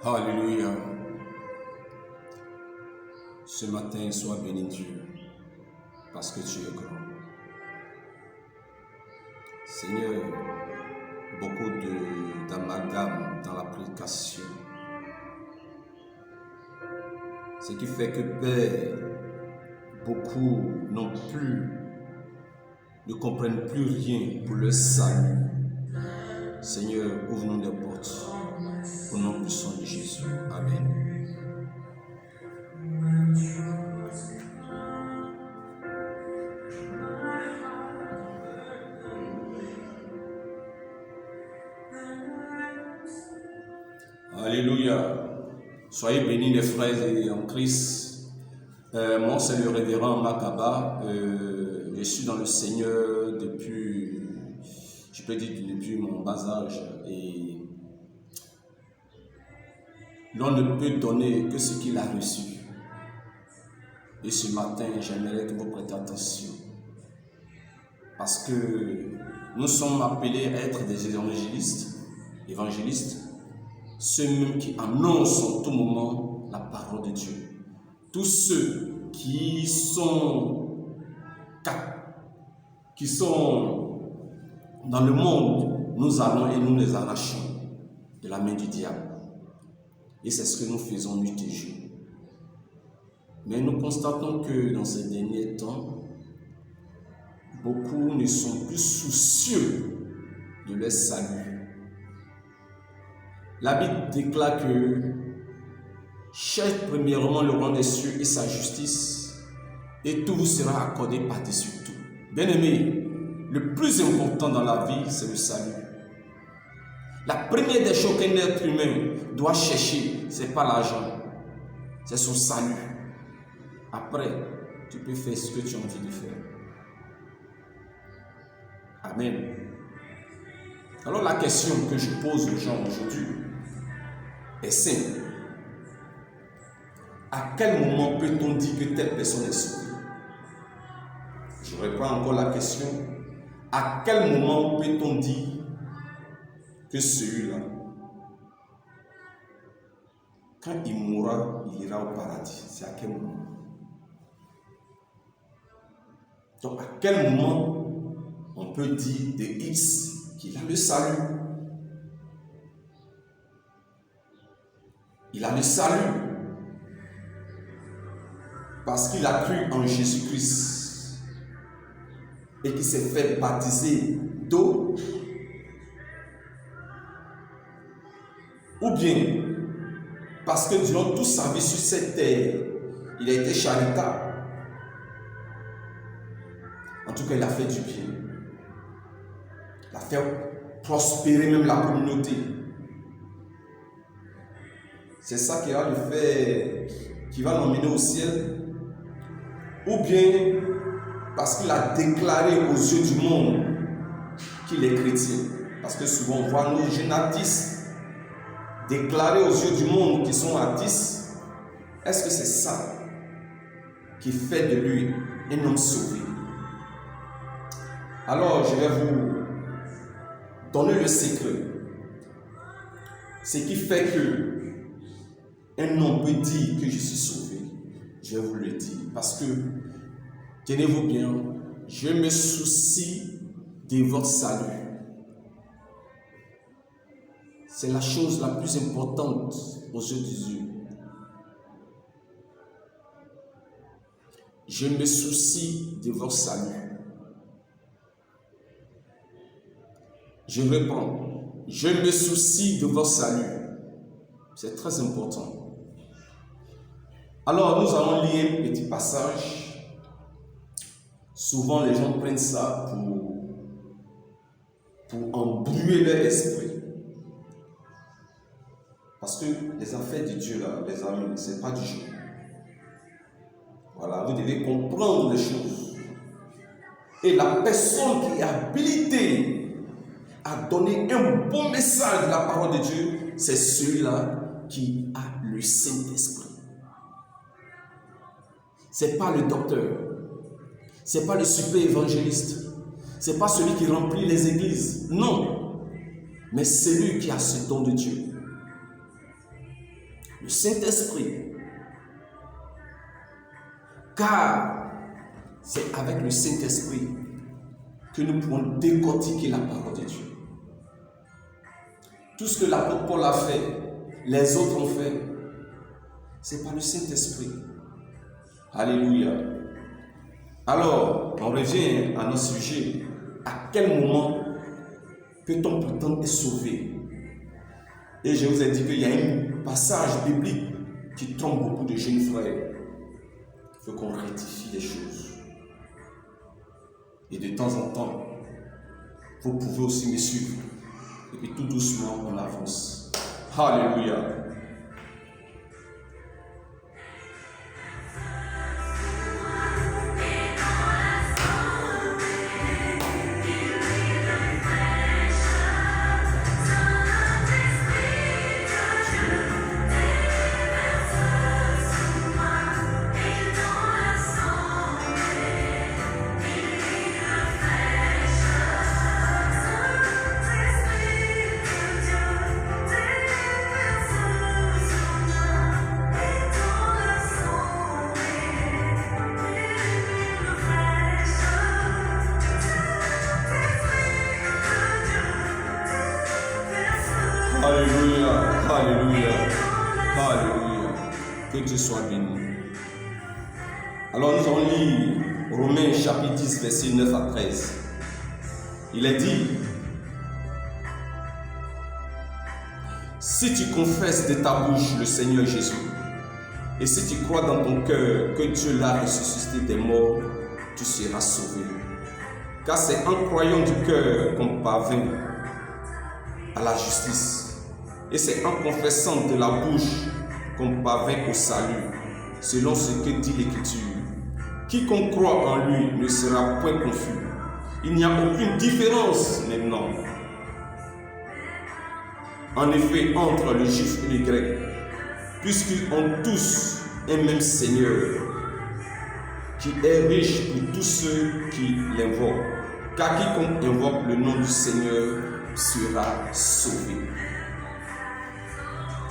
Alléluia. Ce matin, sois béni Dieu, parce que tu es grand. Seigneur, beaucoup d'amalgame dans la prédication. Ce qui fait que, Père, beaucoup ne comprennent plus rien pour le salut. Seigneur, ouvre-nous les portes. Au nom puissant de Jésus. Amen. Alléluia. Soyez bénis les frères et en Christ. Moi, c'est le révérend Makaba. Je suis dans le Seigneur depuis mon bas âge. Et l'on ne peut donner que ce qu'il a reçu. Et ce matin, j'aimerais que vous prêtiez attention. Parce que nous sommes appelés à être des évangélistes, ceux mêmes qui annoncent en tout moment la parole de Dieu. Tous ceux qui sont dans le monde, nous allons et nous les arrachons de la main du diable. Et c'est ce que nous faisons nuit et jour. Mais nous constatons que dans ces derniers temps, beaucoup ne sont plus soucieux de leur salut. La Bible déclare que cherchez premièrement le roi des cieux et sa justice, et tout vous sera accordé par-dessus tout. Bien-aimés, le plus important dans la vie, c'est le salut. La première des choses qu'un être humain doit chercher, ce n'est pas l'argent, c'est son salut. Après, tu peux faire ce que tu as envie de faire. Amen. Alors la question que je pose aux gens aujourd'hui est simple. À quel moment peut-on dire que telle personne est sauvée? Je reprends encore la question. À quel moment peut-on dire que celui-là, quand il mourra, il ira au paradis? C'est à quel moment? Donc, à quel moment on peut dire de X qu'il a le salut? Il a le salut parce qu'il a cru en Jésus-Christ et qu'il s'est fait baptiser d'eau, ou bien parce que durant toute sa vie sur cette terre, il a été charitable. En tout cas, il a fait du bien. Il a fait prospérer même la communauté. C'est ça qui va le faire, qui va l'emmener au ciel. Ou bien parce qu'il a déclaré aux yeux du monde qu'il est chrétien. Parce que souvent on voit nos jeunes artistes déclarer aux yeux du monde qu'ils sont artistes. Est-ce que c'est ça qui fait de lui un homme sauvé? Alors je vais vous donner le secret. Ce qui fait que un homme peut dire que je suis sauvé. Je vais vous le dire. Parce que, tenez-vous bien, je me soucie de votre salut. C'est la chose la plus importante aux yeux de Dieu. Je me soucie de votre salut. Je reprends. Je me soucie de votre salut. C'est très important. Alors, nous allons lire un petit passage. Souvent, les gens prennent ça pour embrouiller leur esprit. Parce que les affaires de Dieu, là, les amis, ce n'est pas du jeu. Voilà, vous devez comprendre les choses. Et la personne qui est habilitée à donner un bon message de la parole de Dieu, c'est celui-là qui a le Saint-Esprit. Ce n'est pas le docteur, ce n'est pas le super évangéliste, ce n'est pas celui qui remplit les églises, non, mais celui qui a ce don de Dieu. le Saint-Esprit. Car c'est avec le Saint-Esprit que nous pouvons décortiquer la parole de Dieu. Tout ce que l'apôtre Paul a fait, les autres ont fait, c'est par le Saint-Esprit. Alléluia. Alors, on revient à notre sujet. À quel moment peut-on prétendre être sauvé? Et je vous ai dit qu'il y a un passage biblique qui trompe beaucoup de jeunes frères. Il faut qu'on rectifie les choses. Et de temps en temps, vous pouvez aussi me suivre. Et puis tout doucement, on avance. Alléluia. Alléluia, alléluia, alléluia. Que Dieu soit béni. Alors nous allons lire Romains chapitre 10, verset 9 à 13. Il est dit: si tu confesses de ta bouche le Seigneur Jésus, et si tu crois dans ton cœur que Dieu l'a ressuscité des morts, tu seras sauvé. Car c'est en croyant du cœur qu'on parvient à la justice. Et c'est en confessant de la bouche qu'on parvient au salut, selon ce que dit l'Écriture. Quiconque croit en lui ne sera point confus. Il n'y a aucune différence maintenant. En effet, entre le juif et le grec, puisqu'ils ont tous un même Seigneur, qui est riche pour tous ceux qui l'invoquent. Car quiconque invoque le nom du Seigneur sera sauvé.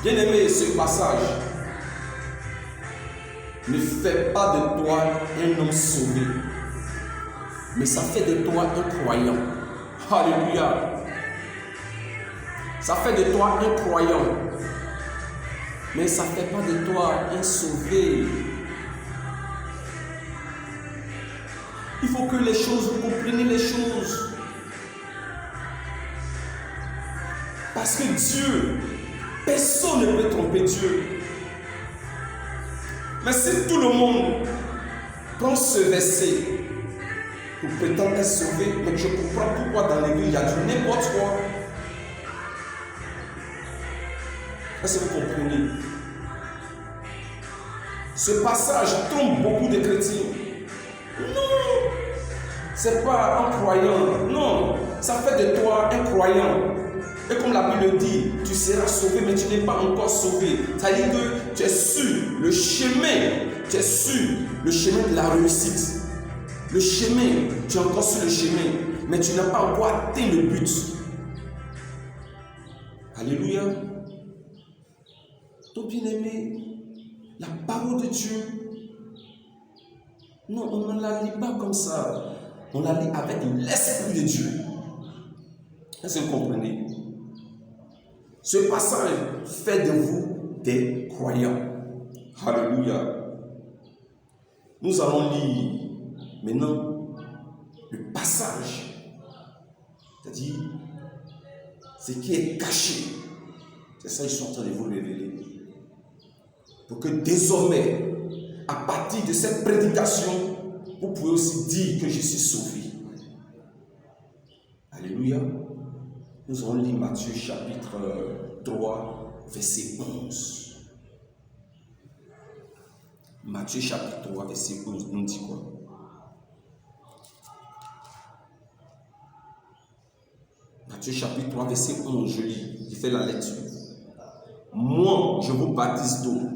Bien-aimé, ce passage ne fait pas de toi un homme sauvé, mais ça fait de toi un croyant. Alléluia. Ça fait de toi un croyant, mais ça ne fait pas de toi un sauvé. Il faut que les choses, vous compreniez les choses. Parce que Dieu, personne ne peut tromper Dieu. Mais si tout le monde prend ce verset pour prétendre être sauvé, mais je comprends pourquoi dans l'église il y a du n'importe quoi. Est-ce que vous comprenez? Ce passage trompe beaucoup de chrétiens. Non, c'est pas un croyant. Non, ça fait de toi un croyant. Et comme la Bible dit, tu seras sauvé, mais tu n'es pas encore sauvé. C'est-à-dire que tu es sur le chemin, tu es sur le chemin de la réussite. Le chemin, tu es encore sur le chemin, mais tu n'as pas encore atteint le but. Alléluia. Donc bien-aimé, la parole de Dieu, non, on ne la lit pas comme ça. On la lit avec l'Esprit de Dieu. Est-ce que vous comprenez? Ce passage fait de vous des croyants. Alléluia. Nous allons lire maintenant le passage, c'est-à-dire ce qui est caché. C'est ça qu'ils sont en train de vous révéler. Pour que désormais, à partir de cette prédication, vous pouvez aussi dire que je suis sauvé. Alléluia. Nous allons lire Matthieu chapitre 3, verset 11. Matthieu chapitre 3, verset 11, nous dit quoi? Matthieu chapitre 3, verset 11, je lis, je fais la lecture. Moi, je vous baptise d'eau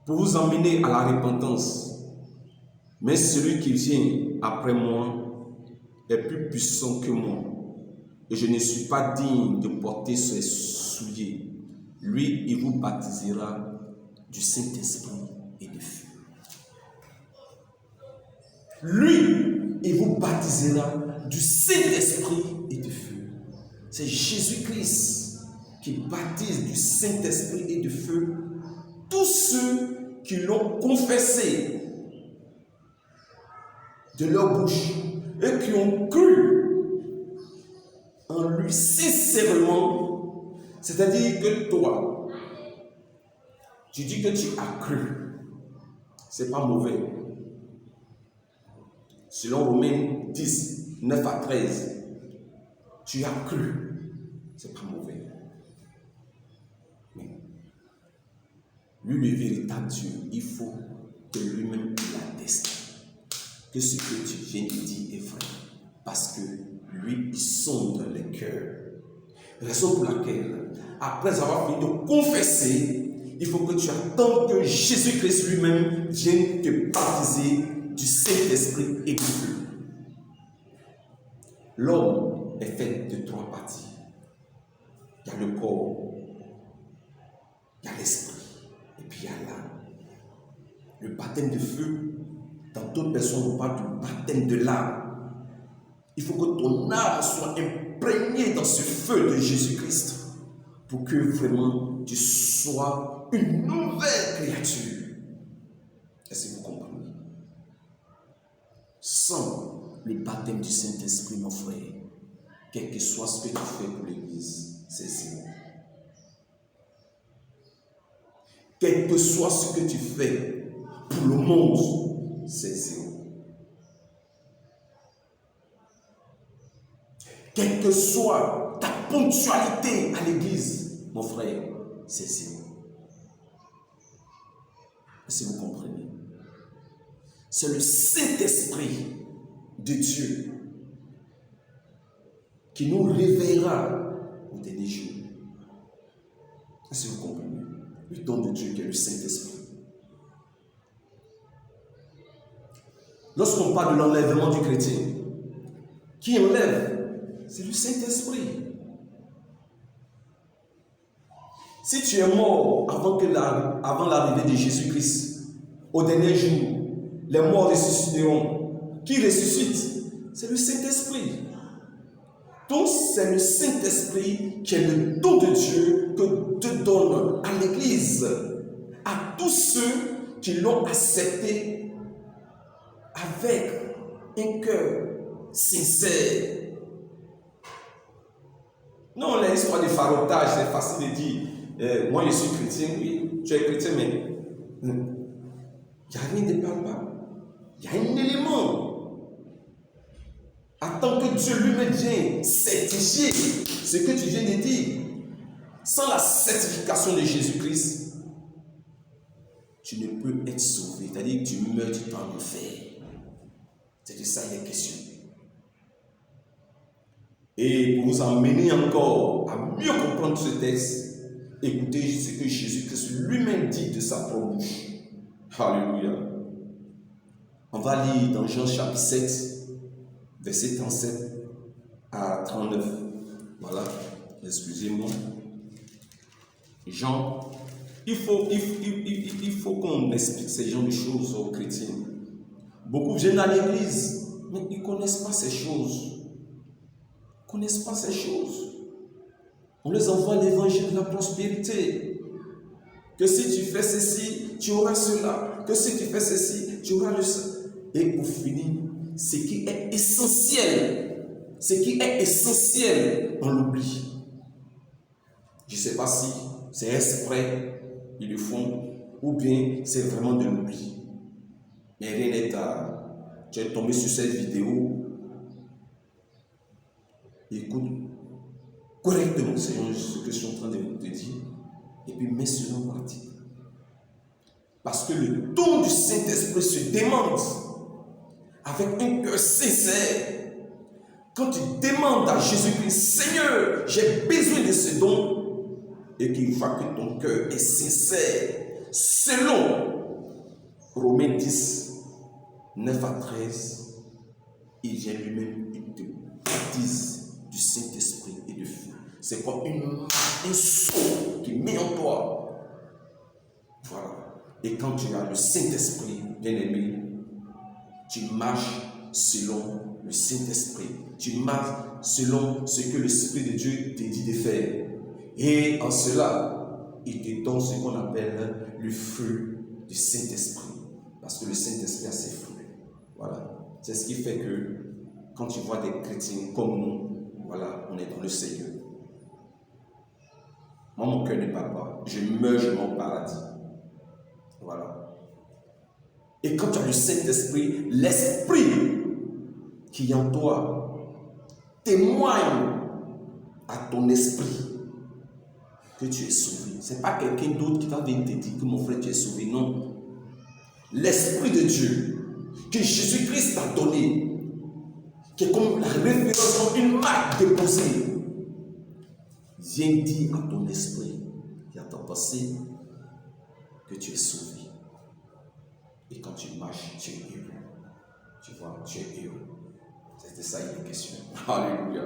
pour vous emmener à la repentance. Mais celui qui vient après moi est plus puissant que moi. et je ne suis pas digne de porter ses souliers. Lui, il vous baptisera du Saint-Esprit et de feu. Lui, il vous baptisera du Saint-Esprit et de feu. C'est Jésus-Christ qui baptise du Saint-Esprit et de feu tous ceux qui l'ont confessé de leur bouche et qui ont cru en lui sincèrement. C'est-à-dire que toi, tu dis que tu as cru. C'est pas mauvais. Selon Romains 10, 9 à 13, tu as cru. C'est pas mauvais. Mais lui, le véritable Dieu, il faut que lui-même l'atteste que ce que tu viens de dire est vrai. Parce que lui, il sonde les cœurs. Raison pour laquelle, après avoir fini de confesser, il faut que tu attendes que Jésus-Christ lui-même vienne te baptiser du Saint-Esprit et du feu. L'homme est fait de trois parties. Il y a le corps, il y a l'esprit, et puis il y a l'âme. Le baptême de feu, dans d'autres personnes, on parle du baptême de l'âme. Il faut que ton âme soit imprégnée dans ce feu de Jésus-Christ pour que vraiment tu sois une nouvelle créature. Est-ce que vous comprenez? Sans le baptême du Saint-Esprit, mon frère, quel que soit ce que tu fais pour l'Église, c'est zéro. Quel que soit ce que tu fais pour le monde, c'est zéro. Quelle que soit ta ponctualité à l'église, mon frère, c'est zéro. Est-ce que vous comprenez? C'est le Saint-Esprit de Dieu qui nous réveillera au dernier jour. Est-ce que vous comprenez? Le don de Dieu qui est le Saint-Esprit. Lorsqu'on parle de l'enlèvement du chrétien, qui enlève? C'est le Saint-Esprit. Si tu es mort avant l'arrivée de Jésus-Christ, au dernier jour, les morts ressusciteront. Qui ressuscite? C'est le Saint-Esprit. Donc c'est le Saint-Esprit qui est le don de Dieu que Dieu donne à l'Église, à tous ceux qui l'ont accepté avec un cœur sincère. Non, l'histoire du farotage, c'est facile de dire, moi je suis chrétien, oui, tu es chrétien, mais il n'y a rien de palpable. Il y a un élément. Attends que Dieu lui-même vienne certifier ce que tu viens de dire. Sans la certification de Jésus-Christ, tu ne peux être sauvé. C'est-à-dire que tu meurs, tu peux en enfer. C'est de ça qu'il est question. Et pour vous emmener encore à mieux comprendre ce texte, écoutez ce que Jésus-Christ lui-même dit de sa propre bouche. Alléluia. On va lire dans Jean chapitre 7, verset 37 à 39. Voilà, excusez-moi. Jean, il faut qu'on explique ces genres de choses aux chrétiens. Beaucoup viennent à l'église, mais ils ne connaissent pas ces choses. Ils ne connaissent pas ces choses. On les envoie l'évangile de la prospérité. Que si tu fais ceci, tu auras cela. Que si tu fais ceci, tu auras le ça. Et pour finir, ce qui est essentiel, on l'oublie. Je ne sais pas si c'est exprès, ils le font, ou bien c'est vraiment de l'oubli. Mais rien n'est à... Tu es tombé sur cette vidéo, écoute correctement ce que je suis en train de te dire, et puis mets cela en pratique. Parce que le don du Saint-Esprit se demande avec un cœur sincère. Quand tu demandes à Jésus-Christ, Seigneur, j'ai besoin de ce don, et qu'il voit que ton cœur est sincère, selon Romains 10, 9 à 13, il vient lui-même, il te baptise du du Saint-Esprit et de feu. C'est comme un sceau qui met en toi. Voilà. Et quand tu as le Saint-Esprit, bien-aimé, tu marches selon le Saint-Esprit. Tu marches selon ce que l'Esprit de Dieu te dit de faire. Et en cela, il te donne ce qu'on appelle le fruit du Saint-Esprit. Parce que le Saint-Esprit a ses fruits. Voilà. C'est ce qui fait que quand tu vois des chrétiens comme nous, voilà, on est dans le Seigneur. Moi, mon cœur ne bat pas. Je meurs, je m'en paradis. Voilà. Et quand tu as le Saint-Esprit, l'Esprit qui est en toi témoigne à ton esprit que tu es sauvé. Ce n'est pas quelqu'un d'autre qui va venir te dire que mon frère, tu es sauvé. Non. L'Esprit de Dieu que Jésus-Christ t'a donné, qui est comme la référence, comme une marque déposée, viens dire à ton esprit et à ton passé que tu es sauvé. Et quand tu marches, tu es heureux. Tu vois, tu es heureux. C'était ça une question. Alléluia.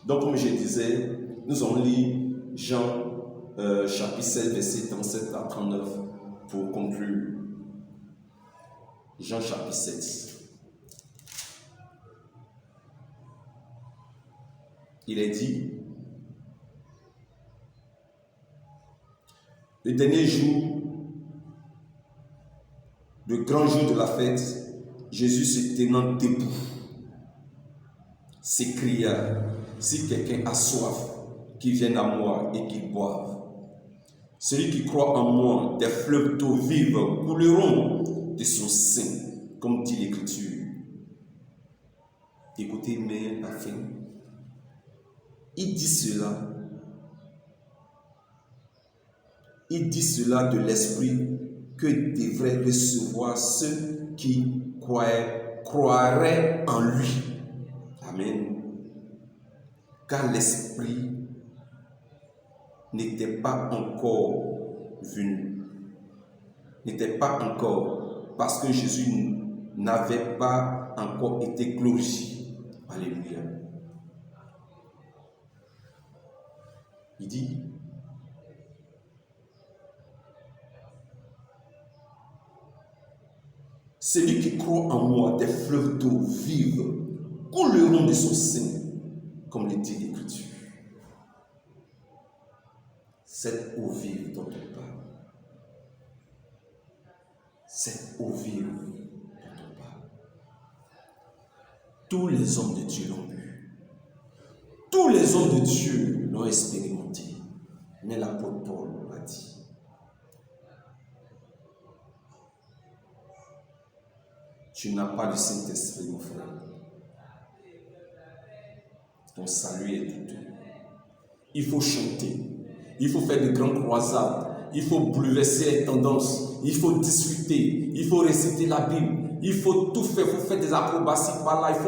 Donc, comme je disais, nous allons lire Jean chapitre 7, verset 37 à 39 pour conclure. Jean chapitre 7. Il est dit, le dernier jour, le grand jour de la fête, Jésus se tenant debout, s'écria, si quelqu'un a soif, qu'il vienne à moi et qu'il boive. Celui qui croit en moi, des fleuves d'eau vive couleront de son sein, comme dit l'Écriture. Écoutez, mais la fin. Il dit cela de l'Esprit que devraient recevoir ceux qui croiraient en lui. Amen. Car l'Esprit n'était pas encore venu. N'était pas encore, parce que Jésus n'avait pas encore été glorifié. Alléluia. Il dit, celui qui croit en moi, des fleuves d'eau vive couleront de son sein, comme le dit l'Écriture. Cette eau vive dont on parle. Cette eau vive dont on parle. Tous les hommes de Dieu l'ont bu. Tous les hommes de Dieu l'ont expérimenté. Mais l'apôtre Paul l'a dit. Tu n'as pas le Saint-Esprit, mon frère. Ton salut est douteux. Il faut chanter. Il faut faire de grandes croisades. Il faut bouleverser les tendances. Il faut discuter. Il faut réciter la Bible. Il faut tout faire. Il faut faire des acrobaties par là. Il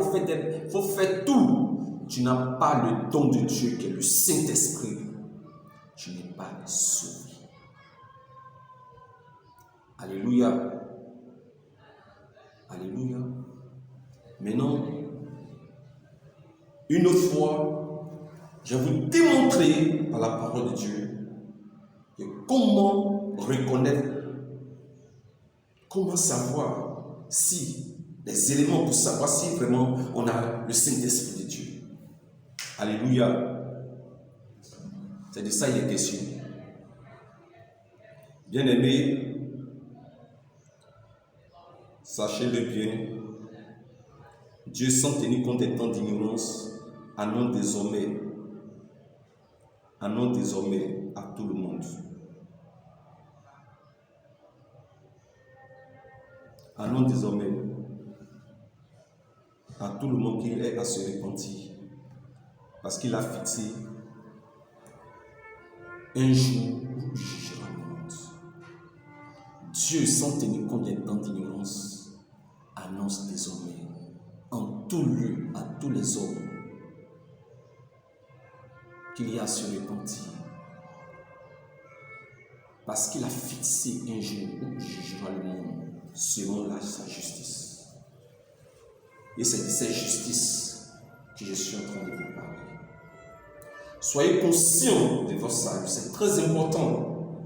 faut faire tout. Tu n'as pas le don de Dieu qui est le Saint-Esprit. Tu n'es pas sauvé. Alléluia. Alléluia. Maintenant, une autre fois, je vais vous démontrer par la parole de Dieu que comment reconnaître, comment savoir si, les éléments pour savoir si vraiment on a le Saint-Esprit de Dieu. Alléluia. C'est de ça il est question. Bien-aimés, sachez-le bien, Dieu, sans tenir compte des temps d'ignorance, annonce désormais à tout le monde. Annonce désormais à tout le monde qu'il est à se repentir. Parce qu'il a fixé un jour où il jugera le monde. Dieu, sans tenir compte des temps d'ignorance, annonce désormais en tout lieu à tous les hommes qu'il y a à se repentir. Parce qu'il a fixé un jour où il jugera le monde selon sa justice. Et c'est de cette justice que je suis en train de vous parler. Soyez conscients de votre salut, c'est très important.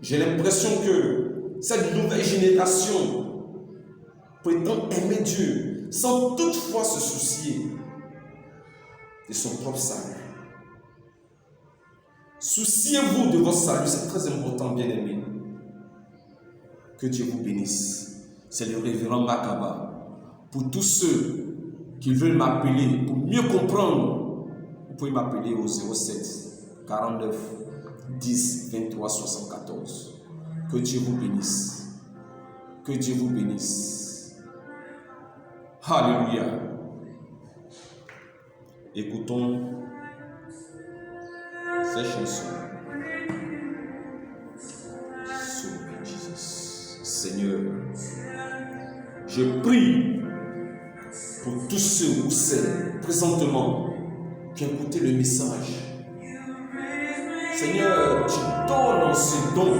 J'ai l'impression que cette nouvelle génération prétend aimer Dieu sans toutefois se soucier de son propre salut. Souciez-vous de votre salut, c'est très important, bien-aimés. Que Dieu vous bénisse. C'est le révérend Makaba. Pour tous ceux qui veulent m'appeler, pour mieux comprendre, vous pouvez m'appeler au 07 49 10 23 74. Que Dieu vous bénisse. Que Dieu vous bénisse. Alléluia. Écoutons ces chansons. Seigneur, je prie pour tous ceux ou celles présentement qui ont écouté le message. Seigneur, tu donnes ce don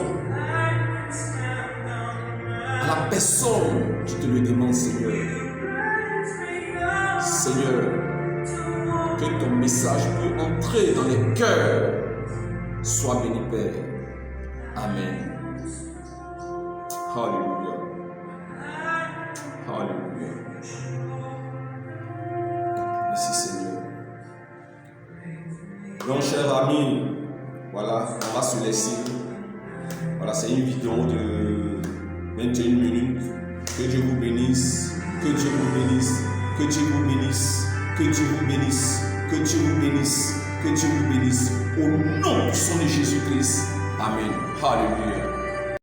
à la personne qui te le demande, Seigneur. Seigneur, que ton message peut entrer dans les cœurs. Sois béni, Père. Amen. Alléluia. Alléluia. Merci, Seigneur. Donc, chers amis, voilà, on va se laisser. Voilà, c'est une vidéo de 21 minutes. Que Dieu vous bénisse. Que Dieu vous bénisse. Que Dieu vous bénisse. Que Dieu vous bénisse. Que Dieu vous bénisse. Que Dieu vous bénisse. Au nom puissant de Jésus-Christ. Amen. Alléluia.